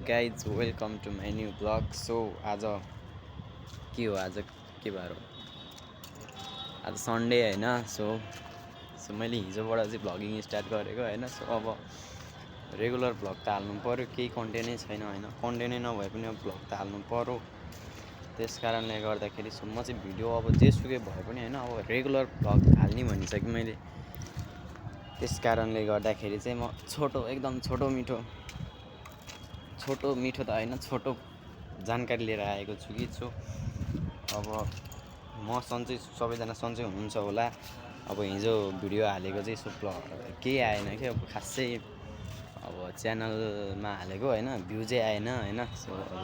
Guys welcome to my new blog. So आज के हो, आज के बार हो, आज सन्डे होइन। सो मैले हिजोबाट चाहिँ भ्लगिङ स्टार्ट गरेको होइन। सो अब रेगुलर भ्लग त हाल्नु पऱ्यो, केही कन्टेन्टै छैन होइन। कन्टेन्टै नभए पनि अब भ्लग त हाल्नु पऱ्यो। त्यस कारणले गर्दाखेरि म चाहिँ भिडियो अब जेसुकै भए पनि होइन अब रेगुलर भ्लग हाल्ने भनिसकेँ मैले। त्यस कारणले गर्दाखेरि चाहिँ म एकदम छोटो मिठो त होइन, छोटो जानकारी लिएर आएको छु कि अब म सन्चै, सबैजना सन्चै हुनुहुन्छ होला। अब हिजो भिडियो हालेको चाहिँ सो केही आएन कि अब खासै अब च्यानलमा हालेको होइन, भ्युजै आएन होइन। सो अब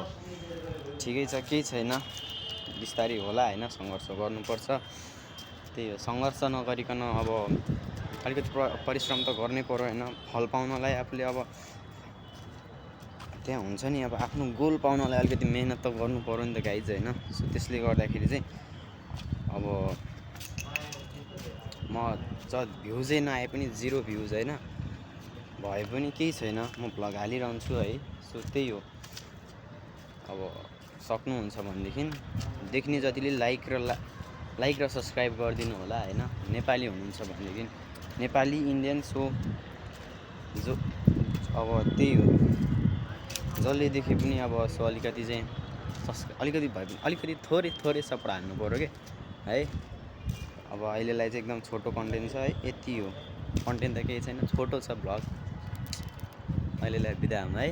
ठिकै छ, केही छैन, बिस्तारै होला होइन, सङ्घर्ष गर्नुपर्छ। त्यही हो, सङ्घर्ष नगरिकन अब अलिकति परिश्रम त गर्नै पर्यो होइन। फल पाउनलाई आफूले अब त्यहाँ हुन्छ नि, अब आफ्नो गोल पाउनलाई अलिकति मेहनत त गर्नु पऱ्यो नि त गाइज होइन। सो त्यसले गर्दाखेरि चाहिँ अब म भ्युजै नआए पनि 0 भ्युज होइन भए पनि केही छैन, म भ्लग हालिरहन्छु है। सो त्यही हो, अब सक्नुहुन्छ भनेदेखि देख्ने जतिले लाइक र सब्सक्राइब गरिदिनु होला होइन। नेपाली हुनुहुन्छ भनेदेखि नेपाली इन्डियन सो जो अब त्यही हो, जसले देखे पनि अब सो अलिकति चाहिँ अलिकति भए पनि अलिकति थोरै सपोर्ट हाल्नु पऱ्यो कि है। अब अहिलेलाई चाहिँ एकदम छोटो कन्टेन्ट छ है, यति हो। कन्टेन्ट त केही छैन, छोटो छ भ्लग। अहिलेलाई बिदा हुनु है।